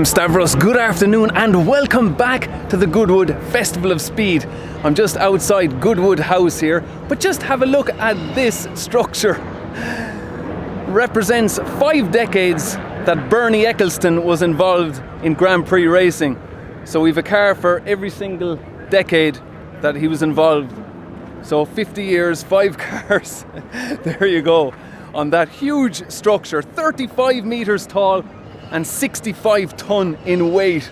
I'm Stavros, good afternoon and welcome back to the Goodwood Festival of Speed. I'm just outside Goodwood House here, but just have a look at this structure. Represents 5 decades that Bernie Eccleston was involved in Grand Prix racing. So we've a car for every single decade that he was involved. So 50 years, 5 cars. There you go. On that huge structure, 35 meters tall and 65 ton in weight.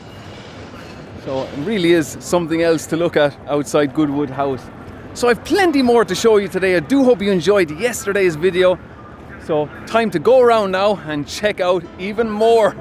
So it really is something else to look at outside Goodwood House. So I've plenty more to show you today. I do hope you enjoyed yesterday's video. So time to go around now and check out even more.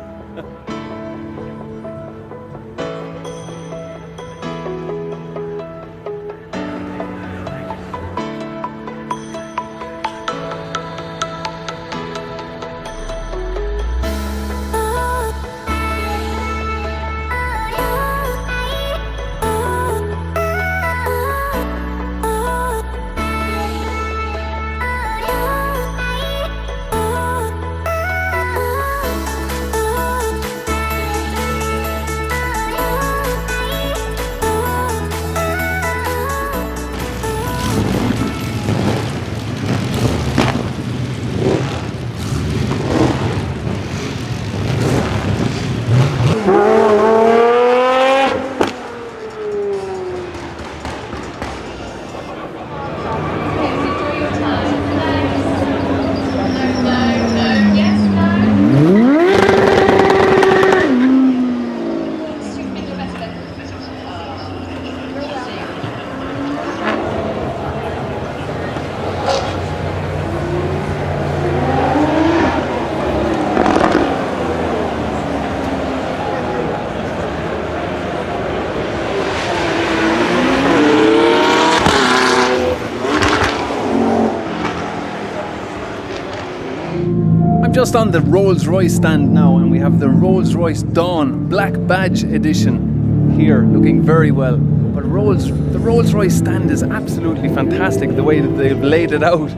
Just on the Rolls-Royce stand now, and we have the Rolls-Royce Dawn Black Badge Edition here, looking very well. But the Rolls-Royce stand is absolutely fantastic, the way that they've laid it out.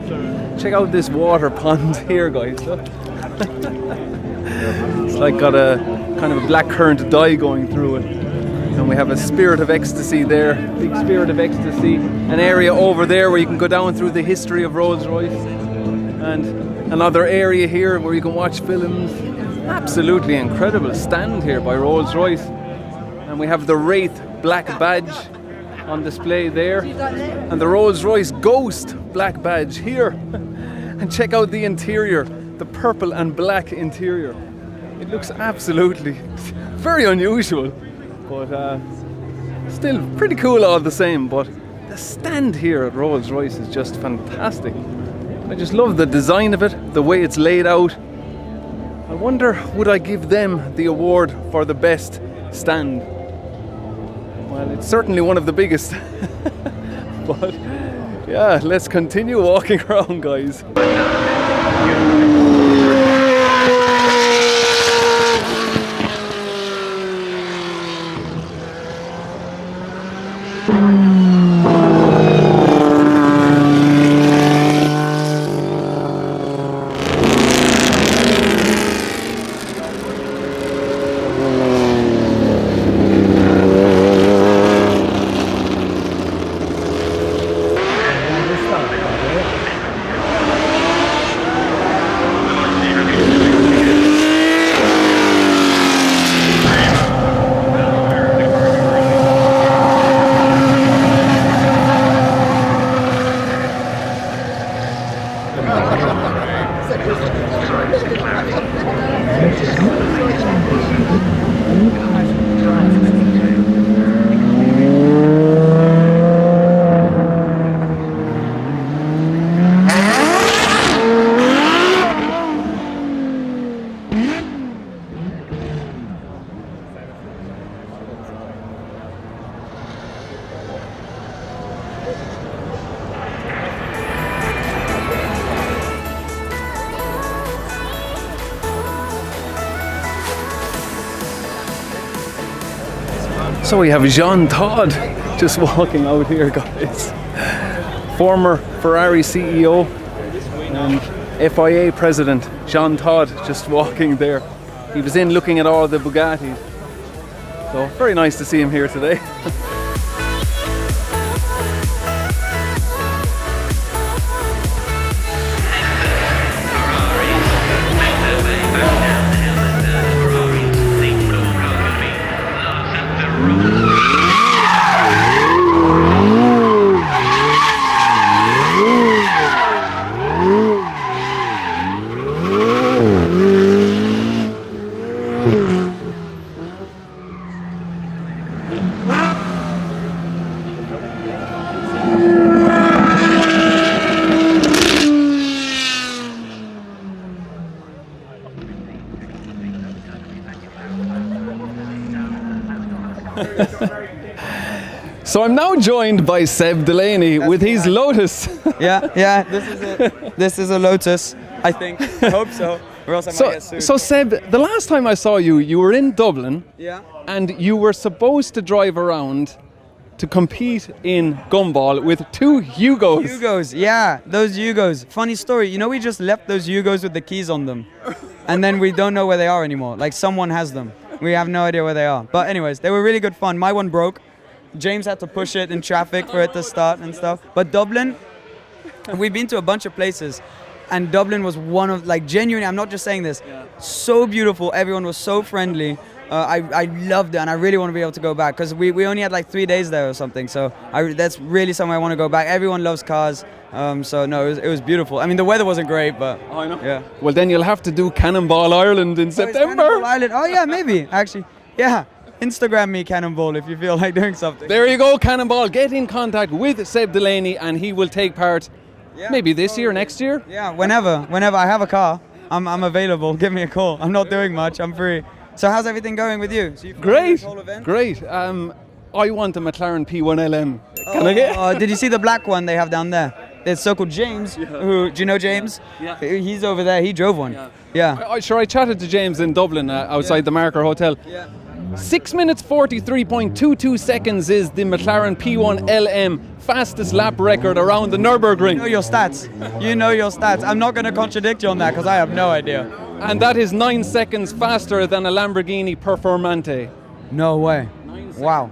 Check out this water pond here, guys. Look. It's like got a kind of a black currant dye going through it. And we have a Spirit of Ecstasy there, big Spirit of Ecstasy. An area over there where you can go down through the history of Rolls-Royce. And another area here where you can watch films. Absolutely incredible stand here by Rolls-Royce. And we have the Wraith Black Badge on display there. And the Rolls-Royce Ghost Black Badge here. And check out the interior, the purple and black interior. It looks absolutely very unusual, but still pretty cool all the same. But the stand here at Rolls-Royce is just fantastic. I just love the design of it, the way it's laid out. I wonder, would I give them the award for the best stand? Well, it's certainly one of the biggest. But yeah, let's continue walking around, guys. So we have Jean Todt just walking out here, guys. Former Ferrari CEO and FIA president Jean Todt just walking there. He was in looking at all the Bugattis. So very nice to see him here today. So I'm now joined by Seb Delanney with his Lotus. Yeah, this is it. This is a Lotus, I think. I hope so. Or else I might get sued. So Seb, the last time I saw you, you were in Dublin. Yeah. And you were supposed to drive around to compete in gumball with 2 Hugos. Hugos, yeah, those Hugos. Funny story, you know, we just left those Hugos with the keys on them. And then we don't know where they are anymore. Like, someone has them. We have no idea where they are. But anyways, they were really good fun. My one broke. James had to push it in traffic for it to start and stuff. But Dublin, we've been to a bunch of places, and Dublin was one of, like, genuinely, I'm not just saying this, so beautiful. Everyone was so friendly. I loved it, and I really want to be able to go back, because we only had like 3 days there or something. So that's really somewhere I want to go back. Everyone loves cars. So no, it was beautiful. I mean, the weather wasn't great, but I know. Yeah. Well, then you'll have to do Cannonball Ireland in September. Cannonball Island. Oh yeah, maybe actually. Yeah. Instagram me Cannonball if you feel like doing something. There you go, Cannonball. Get in contact with Seb Delanney, and he will take part. Maybe this year, next year. Yeah, whenever I have a car, I'm available. Give me a call. I'm not doing much. I'm free. So how's everything going with you? So Great. Great. I want a McLaren P1 LM. Can I get? Did you see the black one they have down there? There's so-called James. Who do you know James? Yeah. He's over there. He drove one. Yeah. I chatted to James in Dublin outside the Marker Hotel. Yeah. 6 minutes 43.22 seconds is the McLaren P1 LM fastest lap record around the Nürburgring. You know your stats. You know your stats. I'm not going to contradict you on that because I have no idea. And that is 9 seconds faster than a Lamborghini Performante. No way. Wow.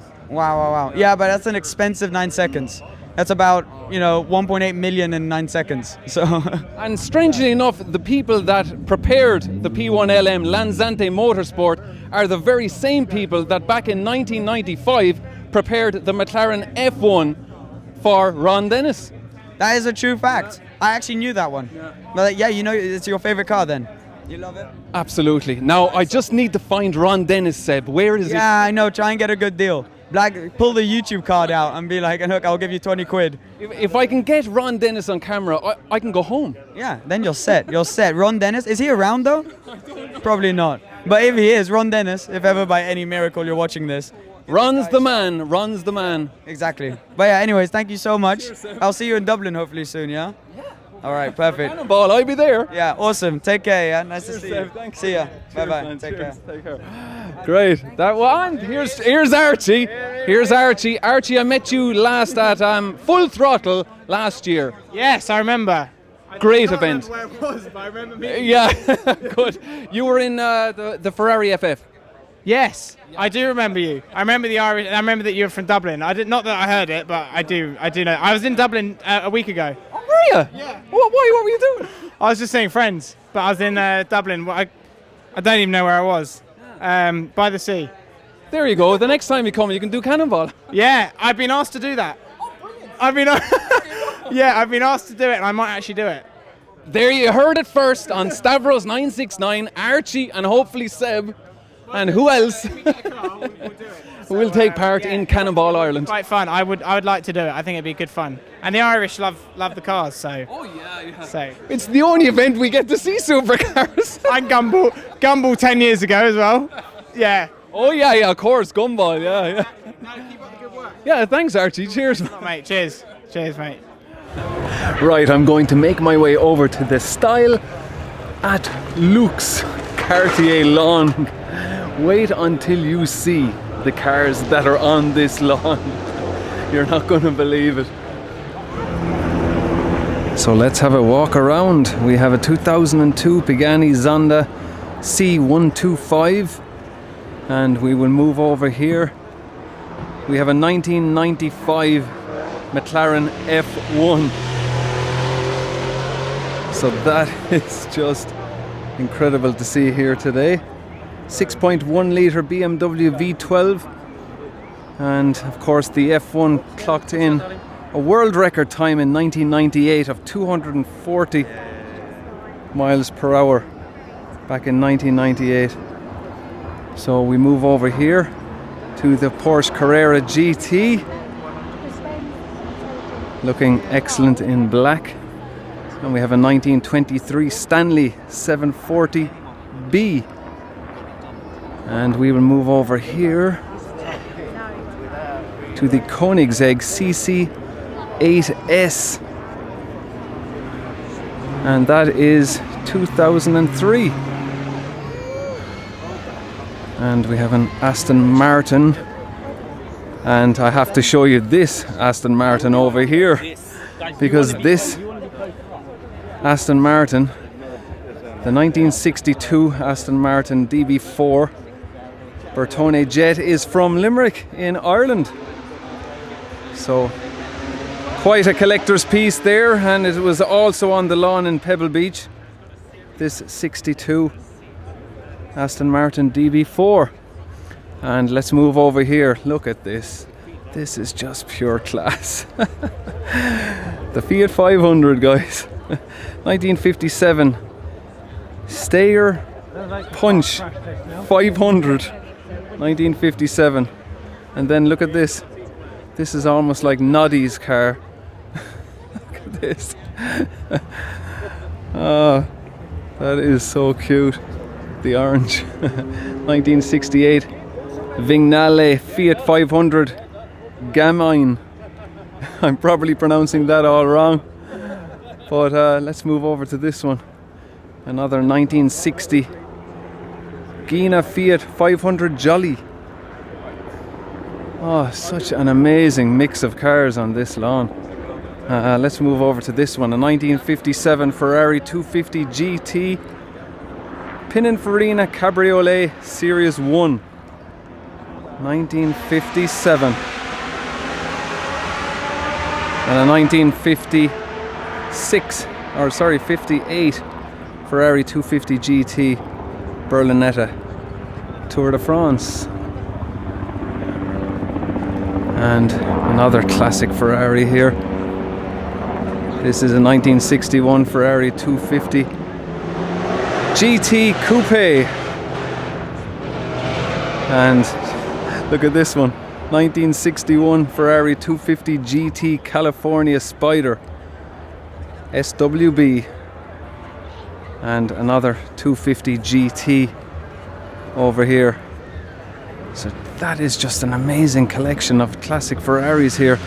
Yeah, but that's an expensive 9 seconds. That's about, 1.8 million in 9 seconds. So. And strangely enough, the people that prepared the P1 LM Lanzante Motorsport are the very same people that back in 1995 prepared the McLaren F1 for Ron Dennis. That is a true fact. I actually knew that one. But it's your favorite car then. You love it? Absolutely. Now, I just need to find Ron Dennis, Seb. Where is he? Yeah, I know. Try and get a good deal. Pull the YouTube card out and be like, and look, I'll give you 20 quid. If I can get Ron Dennis on camera, I can go home. Yeah, then you're set. You're set. Ron Dennis, is he around though? Probably not. But if he is, Ron Dennis, if ever by any miracle you're watching this. Ron's the man. Exactly. But yeah, anyways, thank you so much. I'll see you in Dublin hopefully soon, yeah? All right, perfect. Cannonball, I'll be there. Yeah, awesome. Take care, yeah? Nice to see you. Thanks. See ya. Bye-bye. Man. Take care. Great. That one. Here's Archie. Here's Archie. Archie, I met you last at Full Throttle last year. Yes, I remember. Great event. I don't remember where it was, but I remember meeting you. Yeah, good. You were in the Ferrari FF. Yes, I do remember you. I remember the Irish. I remember that you were from Dublin. Not that I heard it, but I do know. I was in Dublin a week ago. Oh, were you? Yeah. What were you doing? I was just seeing friends, but I was in Dublin. I don't even know where I was. By the sea. There you go. The next time you come, you can do Cannonball. Yeah, I've been asked to do that. I've been asked to do it, and I might actually do it. There you heard it first on Stavros969, Archie, and hopefully Seb. And who else will take part in Cannonball Ireland? Quite fun. I would like to do it. I think it'd be good fun. And the Irish love the cars, so. Oh yeah. So it's the only event we get to see supercars. And Gumball 10 years ago as well. Yeah. Oh yeah, of course, Gumball. Yeah. No, keep up the good work. Yeah, thanks Archie. Cheers. Oh, mate. Cheers, mate. Right, I'm going to make my way over to the style at Luke's Cartier lawn. Wait until you see the cars that are on this lawn. You're not going to believe it. So let's have a walk around. We have a 2002 Pagani Zonda C125. And we will move over here. We have a 1995 McLaren F1. So that is just incredible to see here today. 6.1 litre BMW V12. And of course the F1 clocked in a world record time in 1998 of 240 miles per hour back in 1998. So we move over here to the Porsche Carrera GT, looking excellent in black. And we have a 1923 Stanley 740B. And we will move over here to the Koenigsegg CC8S. And that is 2003. And we have an Aston Martin. And I have to show you this Aston Martin over here. Because this Aston Martin, the 1962 Aston Martin DB4 Bertone Jet, is from Limerick in Ireland. So quite a collector's piece there, and it was also on the lawn in Pebble Beach. This 62 Aston Martin DB4. And let's move over here. Look at this. This is just pure class. The Fiat 500, guys. 1957 Steyr Punch 500. 1957. And then look at this. This is almost like Noddy's car. Look at this. Oh, that is so cute. The orange. 1968 Vignale Fiat 500 Gamine. I'm probably pronouncing that all wrong. But let's move over to this one. Another 1960 Gina Fiat 500 Jolly. Oh, such an amazing mix of cars on this lawn. Let's move over to this one. A 1957 Ferrari 250 GT Pininfarina Cabriolet Series 1. 1957. And a 58 Ferrari 250 GT Berlinetta Tour de France. And another classic Ferrari here. This is a 1961 Ferrari 250 GT Coupe. And look at this one. 1961 Ferrari 250 GT California Spider SWB. And another 250 GT over here. So that is just an amazing collection of classic Ferraris here.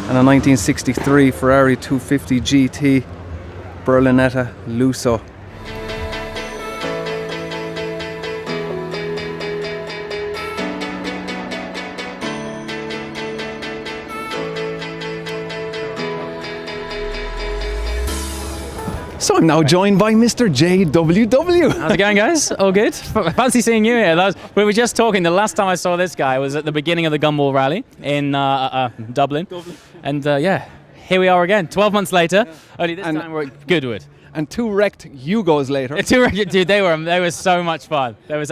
And a 1963 Ferrari 250 GT Berlinetta Lusso. So I'm now joined by Mr. JWW. How's it going, guys? All good? Fancy seeing you here. We were just talking. The last time I saw this guy was at the beginning of the Gumball Rally in Dublin. And yeah, here we are again, 12 months later. Only this time we're at Goodwood. And 2 wrecked Yugos later. Dude, they were so much fun. I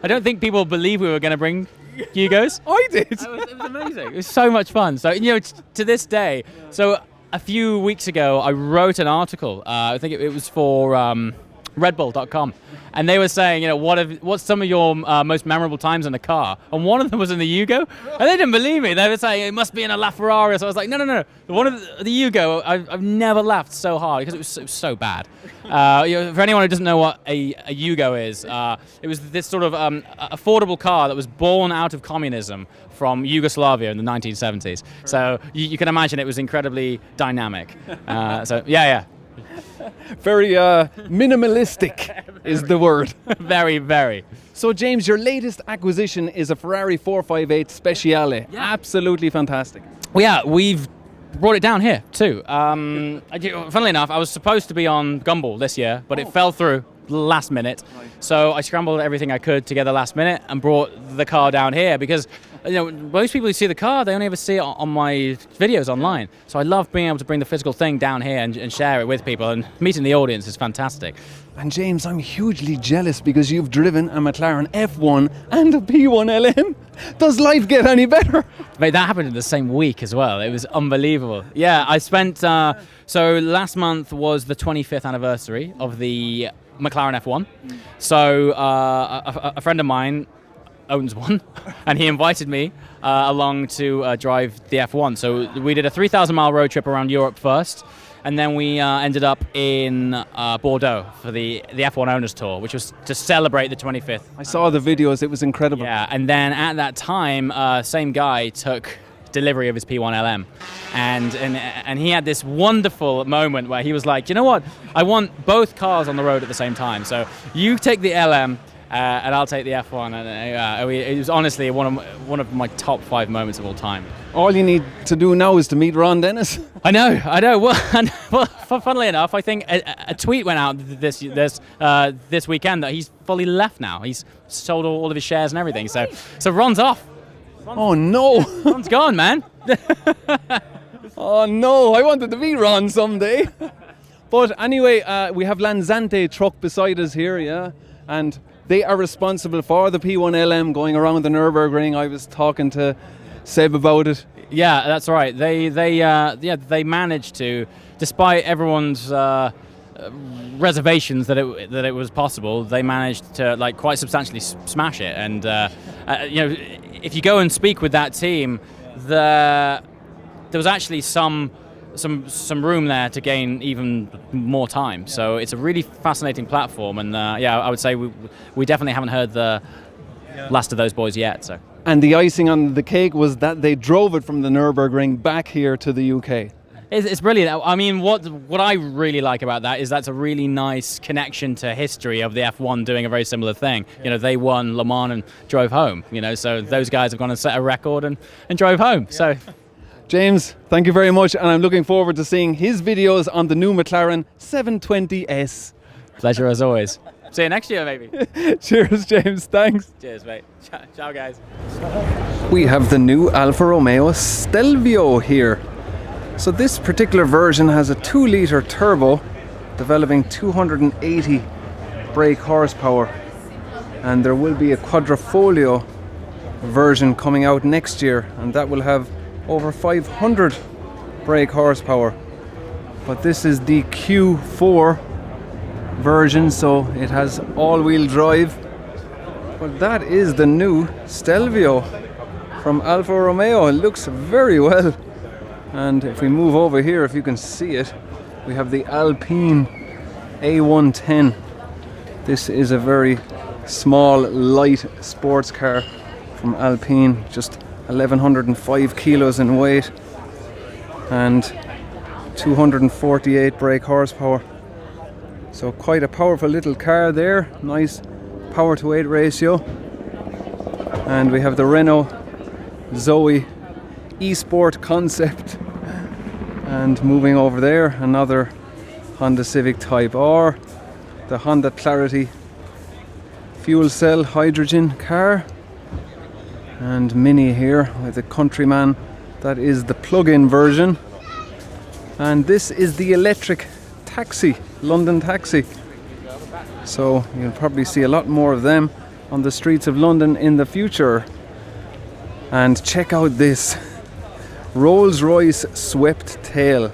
don't think people believe we were going to bring Yugos. I did. It was amazing. It was so much fun. So, you know, to this day, a few weeks ago, I wrote an article. I think it was for Redbull.com, and they were saying, you know, what's some of your most memorable times in the car? And one of them was in the Yugo, and they didn't believe me. They were saying it must be in a LaFerrari. So I was like, no. One of the Yugo, I've never laughed so hard because it was so bad. You know, for anyone who doesn't know what a Yugo is, it was this sort of affordable car that was born out of communism from Yugoslavia in the 1970s. So you can imagine it was incredibly dynamic. So yeah. Very minimalistic is the word. Very, very. So James, your latest acquisition is a Ferrari 458 Speciale. Yeah. Absolutely fantastic. Well, yeah, we've brought it down here too. Funnily enough, I was supposed to be on Gumball this year, but it fell through last minute. So I scrambled everything I could together last minute and brought the car down here because most people who see the car, they only ever see it on my videos online. So I love being able to bring the physical thing down here and share it with people, and meeting the audience is fantastic. And James, I'm hugely jealous because you've driven a McLaren F1 and a P1LM. Does life get any better? Mate, that happened in the same week as well. It was unbelievable. Yeah, I spent... so last month was the 25th anniversary of the McLaren F1. So a friend of mine owns one, and he invited me along to drive the F1. So we did a 3,000-mile road trip around Europe first, and then we ended up in Bordeaux for the F1 Owners Tour, which was to celebrate the 25th. I saw the videos, it was incredible. Yeah, and then at that time, same guy took delivery of his P1LM, and he had this wonderful moment where he was like, you know what, I want both cars on the road at the same time, so you take the LM and I'll take the F1, and it was honestly one of my top 5 moments of all time. All you need to do now is to meet Ron Dennis. I know. Well, funnily enough, I think a tweet went out this weekend that he's fully left now. He's sold all of his shares and everything. So Ron's off. Oh no! Ron's gone, man. Oh no! I wanted to meet Ron someday. But anyway, we have Lanzante truck beside us here, yeah, and they are responsible for the P1LM going around the Nürburgring. I was talking to Seb about it. Yeah, that's right. They managed to, despite everyone's reservations that it was possible, they managed to quite substantially smash it. And if you go and speak with that team, there was actually some room there to gain even more time. So it's a really fascinating platform, and I would say we definitely haven't heard the last of those boys yet. So. And the icing on the cake was that they drove it from the Nürburgring back here to the UK. It's brilliant. I mean, what I really like about that is that's a really nice connection to history of the F1 doing a very similar thing. You know, they won Le Mans and drove home. You know, so those guys have gone and set a record and drove home. So, James, thank you very much, and I'm looking forward to seeing his videos on the new McLaren 720S. Pleasure as always. See you next year, maybe. Cheers, James. Thanks. Cheers, mate. Ciao, guys. We have the new Alfa Romeo Stelvio here. So this particular version has a 2-litre turbo developing 280 brake horsepower, and there will be a quadrifolio version coming out next year, and that will have over 500 brake horsepower. But this is the Q4 version, so it has all-wheel drive. But that is the new Stelvio from Alfa Romeo. It looks very well. And if we move over here, if you can see it, we have the Alpine A110. This is a very small, light sports car from Alpine, just 1,105 kilos in weight and 248 brake horsepower. So quite a powerful little car there, nice power to weight ratio. And we have the Renault Zoe eSport concept, and moving over there, another Honda Civic Type R, the Honda Clarity fuel cell hydrogen car, and Mini here with the Countryman. That is the plug-in version, and this is the electric taxi, London Taxi. So you'll probably see a lot more of them on the streets of London in the future. And check out this Rolls-Royce Swept Tail.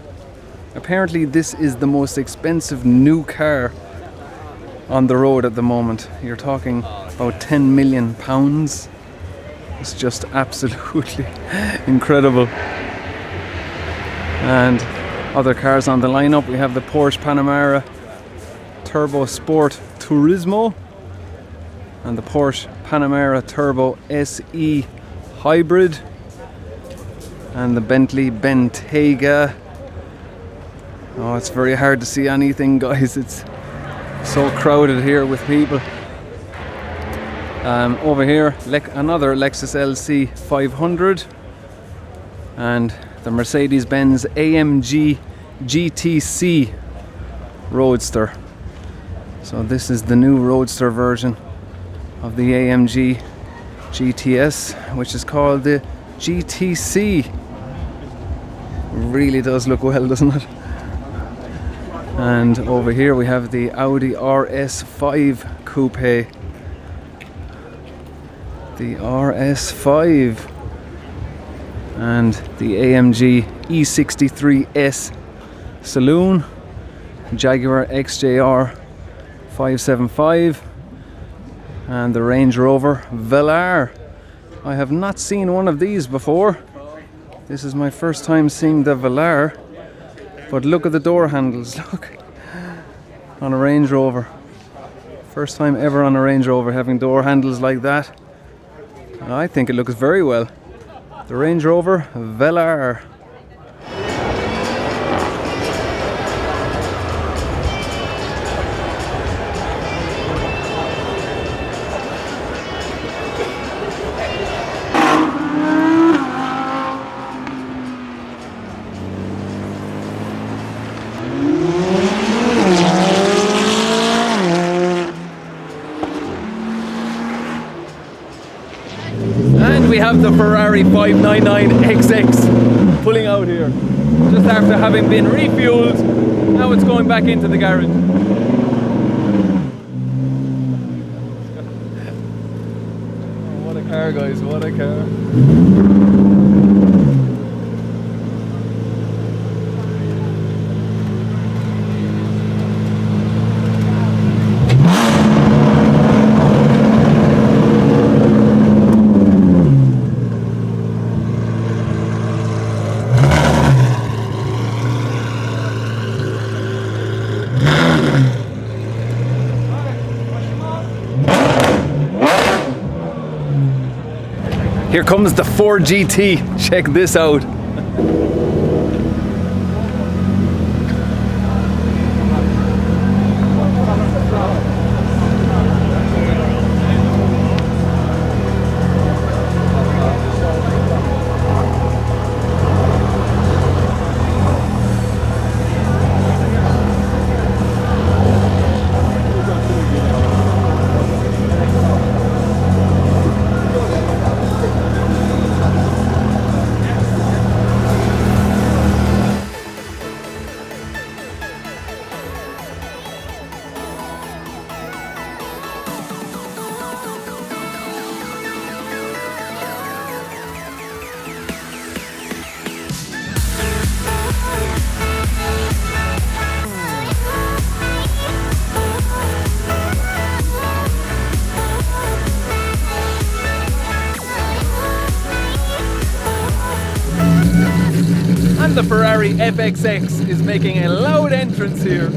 Apparently this is the most expensive new car on the road at the moment. You're talking about £10 million. It's just absolutely incredible. And other cars on the lineup, we have the Porsche Panamera Turbo Sport Turismo and the Porsche Panamera Turbo SE Hybrid and the Bentley Bentayga. Oh, it's very hard to see anything, guys. It's so crowded here with people. Over here, another Lexus LC 500 and the Mercedes-Benz AMG GTC Roadster. So this is the new roadster version of the AMG GTS, which is called the GTC. Really does look well, doesn't it? And over here we have the Audi RS5 Coupe. The RS5 and the AMG E63S Saloon, Jaguar XJR 575 and the Range Rover Velar. I have not seen one of these before. This is my first time seeing the Velar, but look at the door handles, look, on a Range Rover. First time ever on a Range Rover having door handles like that. And I think it looks very well. The Range Rover Velar. We have the Ferrari 599XX pulling out here just after having been refueled. Now it's going back into the garage. Oh, what a car, guys, what a car. Here comes the 4GT. Check this out. The Ferrari FXX is making a loud entrance here.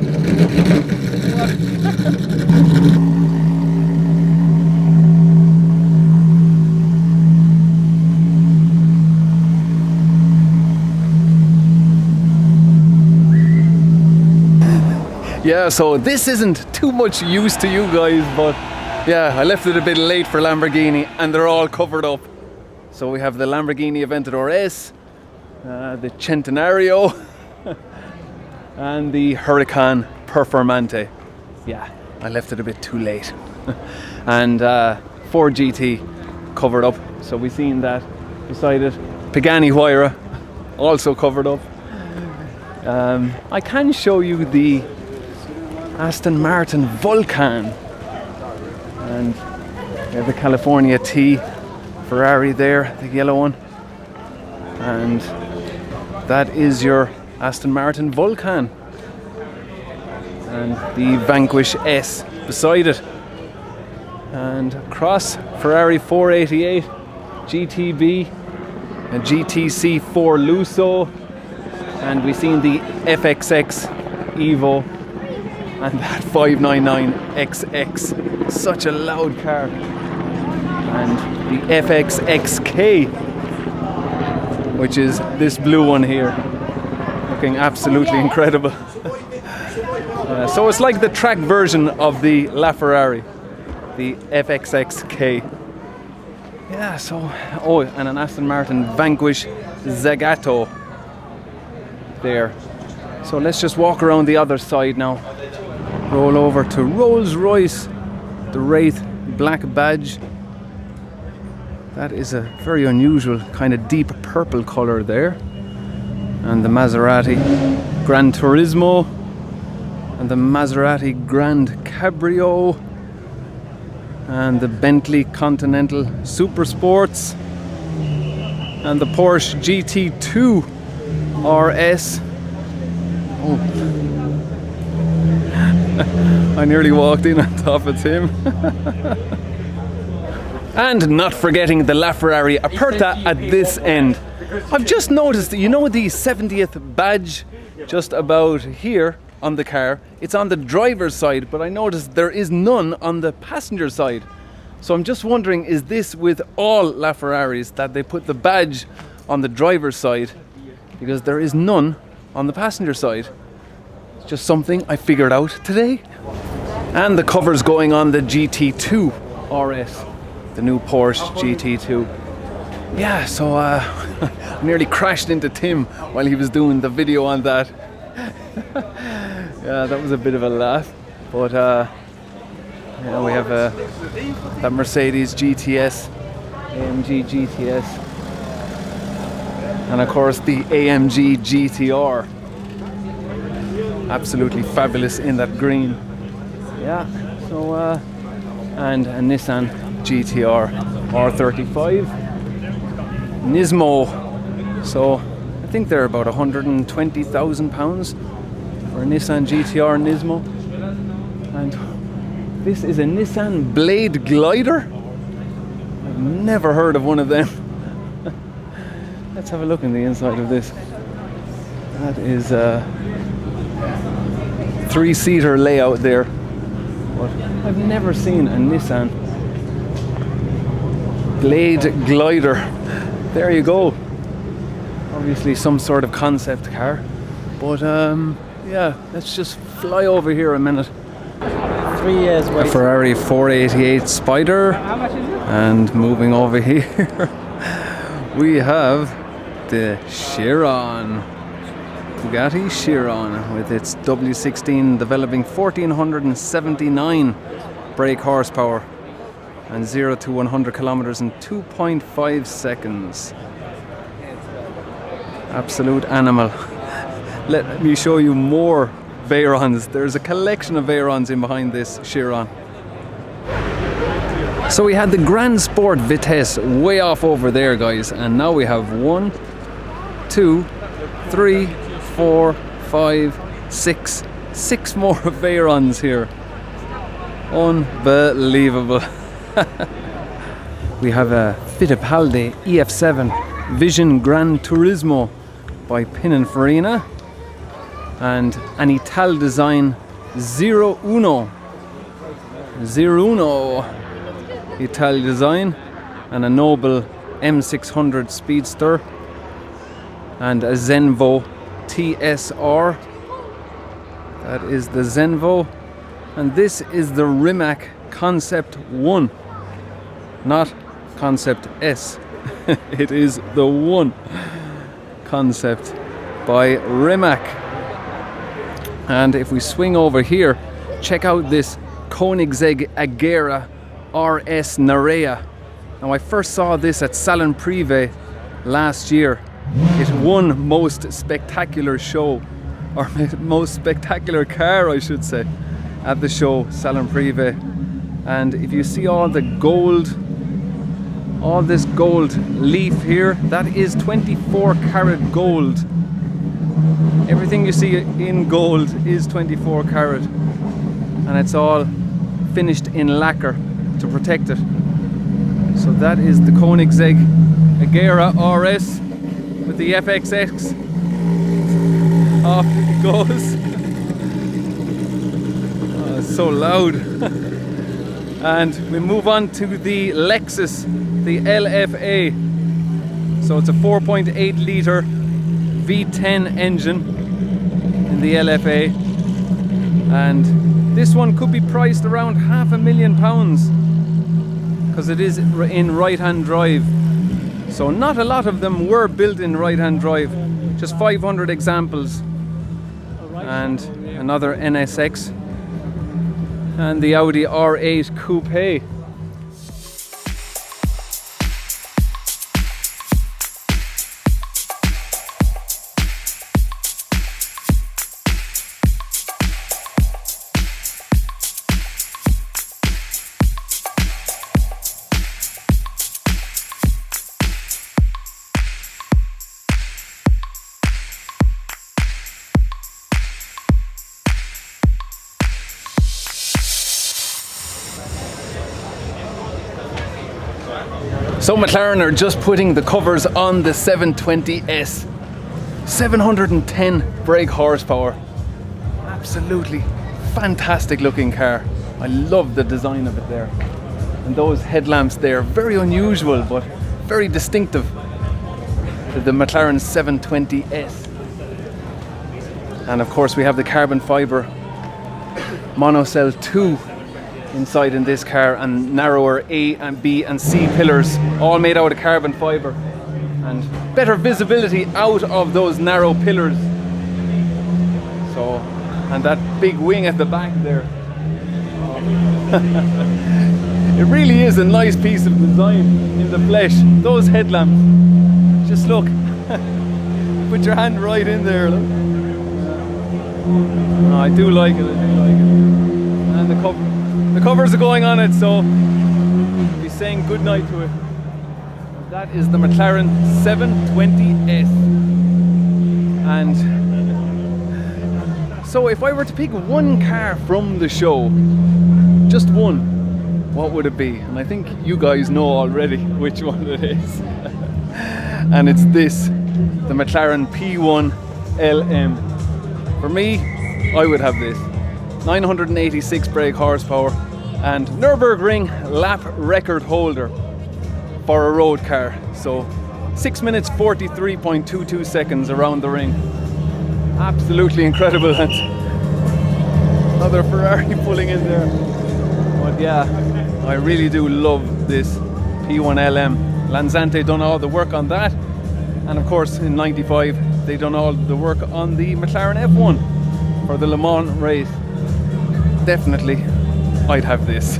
Yeah, so this isn't too much use to you guys, but yeah, I left it a bit late for Lamborghini and they're all covered up. So we have the Lamborghini Aventador S, the Centenario and the Huracan Performante. Yeah, I left it a bit too late. And 4GT covered up, so we've seen that beside it. Pagani Huayra also covered up. I can show you the Aston Martin Vulcan, and we have the California T Ferrari there, the yellow one, and that is your Aston Martin Vulcan, and the Vanquish S beside it, and across Ferrari 488 GTB, a GTC 4 Lusso, and we've seen the FXX Evo and that 599XX, such a loud car, and the FXXK, which is this blue one here, looking absolutely incredible. So it's like the track version of the LaFerrari, the FXXK. Yeah, so, oh, and an Aston Martin Vanquish Zagato there. So let's just walk around the other side now. Roll over to Rolls-Royce, the Wraith black badge. That is a very unusual kind of deep purple colour there. And the Maserati Gran Turismo and the Maserati Grand Cabrio and the Bentley Continental Super Sports and the Porsche GT2 RS. Oh. I nearly walked in on top of Tim. And not forgetting the LaFerrari Aperta at this end. I've just noticed that, you know, the 70th badge just about here on the car, it's on the driver's side, but I noticed there is none on the passenger side. So I'm just wondering, is this with all LaFerraris that they put the badge on the driver's side because there is none on the passenger side? It's just something I figured out today. And the cover's going on the GT2 RS, the new Porsche GT2. Yeah, so I nearly crashed into Tim while he was doing the video on that. Yeah, that was a bit of a laugh. But yeah, we have that Mercedes GTS, AMG GTS, and of course the AMG GTR. Absolutely fabulous in that green. Yeah, so and a Nissan GTR R35 Nismo. So I think they're about £120,000 for a Nissan GTR Nismo. And this is a Nissan Blade Glider. I've never heard of one of them. Let's have a look in the inside of this. That is a 3-seater layout there. But I've never seen a Nissan Blade Glider. There you go. Obviously some sort of concept car. But yeah, let's just fly over here a minute. 3 years A waiting. Ferrari 488 Spider. And moving over here, we have the Chiron. Bugatti Chiron with its W16 developing 1479 brake horsepower and 0 to 100 kilometers in 2.5 seconds. Absolute animal. Let me show you more Veyrons. There's a collection of Veyrons in behind this Chiron. So we had the Grand Sport Vitesse way off over there, guys, and now we have 1, 2, 3, 4, 5, 6 more Veyrons here. Unbelievable. We have a Fittipaldi EF7 Vision Gran Turismo by Pininfarina and an Ital Design 01 Ital Design and a Noble M600 Speedster and a Zenvo TSR. That is the Zenvo, and this is the Rimac Concept 1, not Concept S. It is the 1 Concept by Rimac. And if we swing over here, check out this Koenigsegg Agera RS Narea. Now I first saw this at Salon Privé last year. It won most spectacular show, or most spectacular car I should say, at the show Salon Privé. And if you see all the gold, all this gold leaf here, that is 24 karat gold. Everything you see in gold is 24 karat, and it's all finished in lacquer to protect it. So that is the Koenigsegg Agera RS with the FXX. Off it goes. Oh, it's so loud. And we move on to the Lexus, the LFA. So it's a 4.8 litre V10 engine in the LFA, and this one could be priced around £500,000 because it is in right-hand drive. So not a lot of them were built in right-hand drive, just 500 examples. And another NSX and the Audi R8 Coupe. So McLaren are just putting the covers on the 720S. 710 brake horsepower. Absolutely fantastic looking car. I love the design of it there. And those headlamps there, very unusual but very distinctive to the McLaren 720S. And of course we have the carbon fibre monocell 2 inside in this car, and narrower A and B and C pillars, all made out of carbon fibre, and better visibility out of those narrow pillars. So, and that big wing at the back there. It really is a nice piece of design in the flesh. Those headlamps, just look. Put your hand right in there. Look. Oh, I do like it. And the covers are going on it, so I'll be saying goodnight to it. That is the McLaren 720S. And so if I were to pick one car from the show, just one, what would it be? And I think you guys know already which one it is. And it's this, the McLaren P1 LM. For me, I would have this. 986 brake horsepower and Nürburgring lap record holder for a road car. So 6 minutes 43.22 seconds around the ring. Absolutely incredible. And another Ferrari pulling in there. But yeah, I really do love this P1 LM. Lanzante done all the work on that. And of course in '95 they done all the work on the McLaren F1 for the Le Mans race. Definitely, I'd have this.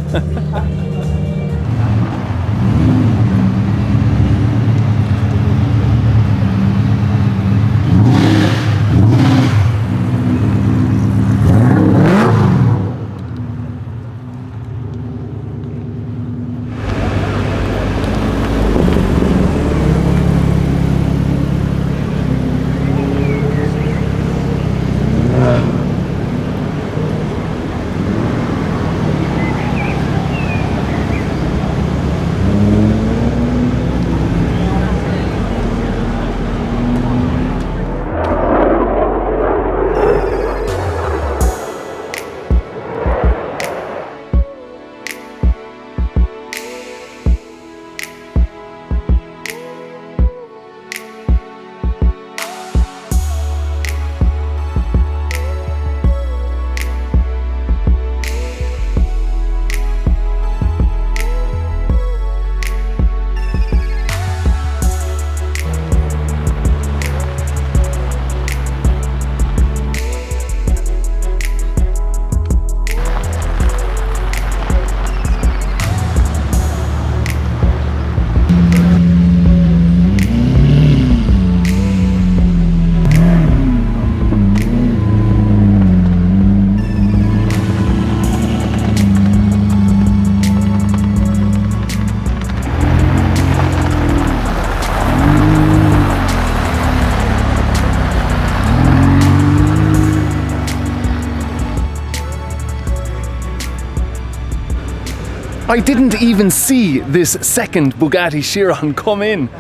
I didn't even see this second Bugatti Chiron come in.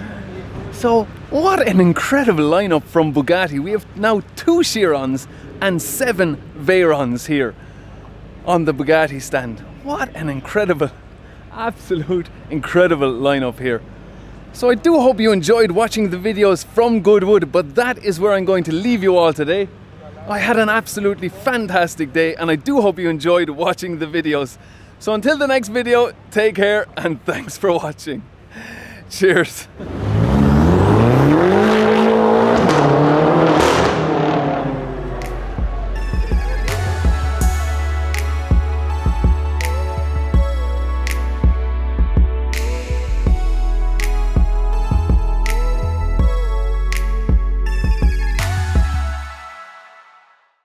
So what an incredible lineup from Bugatti. We have now 2 Chirons and 7 Veyrons here on the Bugatti stand. What an incredible, absolute incredible lineup here. So I do hope you enjoyed watching the videos from Goodwood, but that is where I'm going to leave you all today. I had an absolutely fantastic day and I do hope you enjoyed watching the videos. So until the next video, take care and thanks for watching. Cheers.